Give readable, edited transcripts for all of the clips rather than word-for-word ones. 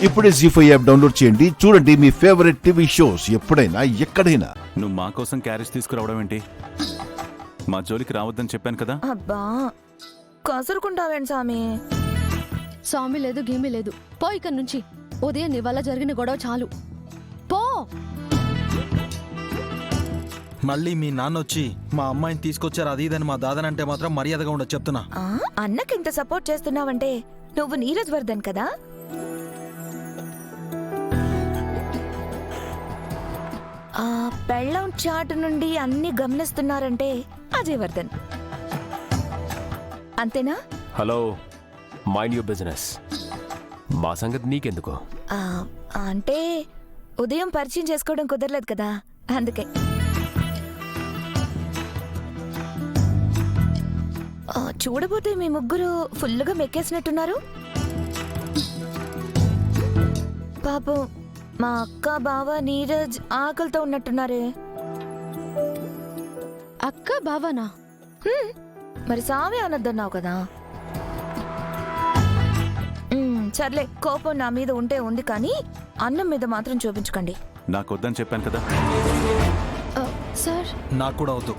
ఇప్పుడే జీ5 app download చేయండి. చూడండి మీ ఫేవరెట్ టీవీ షోస్ ఎప్పుడైనా ఎక్కడైనా. నువ్వు మా కోసం క్యారేజ్ తీసుకురావడం ఏంటి? మా జోలికి రావద్దని చెప్పాను కదా. అబ్బా కసురుకుంటావేంటి సామి? సామి లేదు గీమి లేదు, పో ఇక్కడి నుంచి. ఉదయం నీ వల్ల జరిగిన గొడవ చాలు, పో. మళ్ళీ మీ నాన్న వచ్చి మా అమ్మాయిని తీసుకొచ్చారు అది ఇదని మా దాదనంటే మాత్రం మర్యాదగా ఉండదు చెప్తున్నా. అన్నకి ఇంత సపోర్ట్ చేస్తున్నావంటే నువ్వు నీరజ్ వర్ధన్ కదా? ఆ పెళ్ళం చాటు నుండి అన్ని గమనిస్తున్నారంటే అజయ్ వర్ధన్ అంతేనా? Hello, mind your business. మా సంగతి నీకెందుకు? అంటే ఉదయం పరిచయం చేసుకోవడం కుదరలేదు కదా, అందుకే. చూడబోతే మీ ముగ్గురు ఫుల్గా మెక్కేసినట్టున్నారు. పాపం మా అక్క బావ నీరజ్ ఆకలితో ఉన్నట్టున్నారే. అక్క బావనా? మరి సామి అనొద్దన్నావు కదా. సర్లే, కోపం నా మీద ఉంటే ఉంది కానీ అన్నం మీద మాత్రం చూపించకండి. నాకొద్దని చెప్పాను కదా. సార్ నాకు కూడా వద్దు.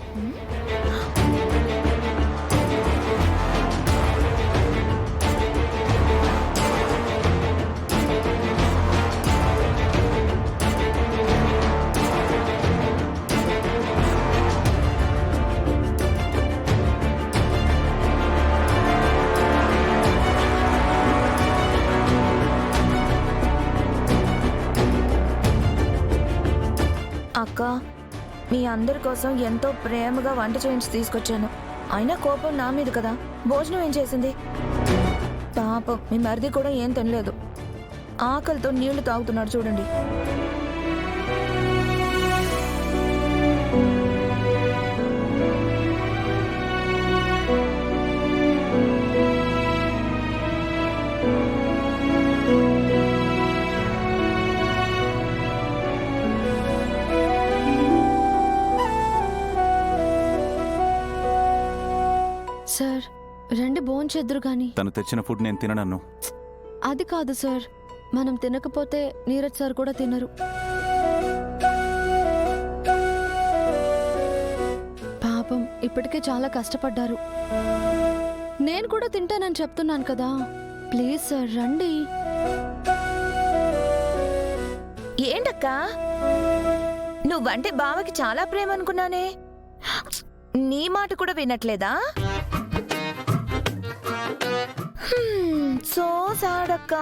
అక్క, మీ అందరి కోసం ఎంతో ప్రేమగా వంట చేయించి తీసుకొచ్చాను. అయినా కోపం నా మీద కదా. భోజనం ఏం చేసింది? పాపం మీ మరిది కూడా ఏం తినలేదు. ఆకలితో నీళ్లు తాగుతున్నాడు చూడండి. సార్ రండి భోంచేద్దురు గాని. తను తెచ్చిన ఫుడ్ నేను తినను. అది కాదు సార్, మనం తినకపోతే నీరజ్ సార్ కూడా తినరు. పాపం ఇప్పటికే చాలా కష్టపడ్డారు. నేను కూడా తింటానని చెప్తున్నాను కదా. ప్లీజ్ సార్ రండి. ఏంటక్క, నువ్వంటే బావకి చాలా ప్రేమ అనుకున్నానే. నీ మాట కూడా వినట్లేదా? సో సాడక్క.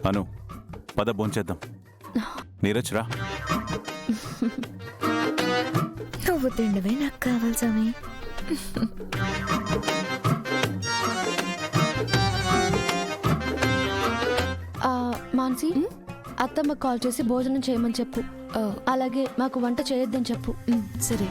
అను, పద భోంచేద్దాం. నీరజ్ రా. నువ్వు తిండవే నాకు కావాలి స్వామి. మాన్సి, అత్తమ్మ కాల్ చేసి భోజనం చేయమని చెప్పు. అలాగే మాకు వంట చేయొద్దని చెప్పు. సరే.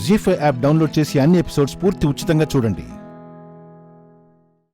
జీ5 యాప్ డౌన్లోడ్ చేసి అన్ని ఎపిసోడ్స్ పూర్తి ఉచితంగా చూడండి.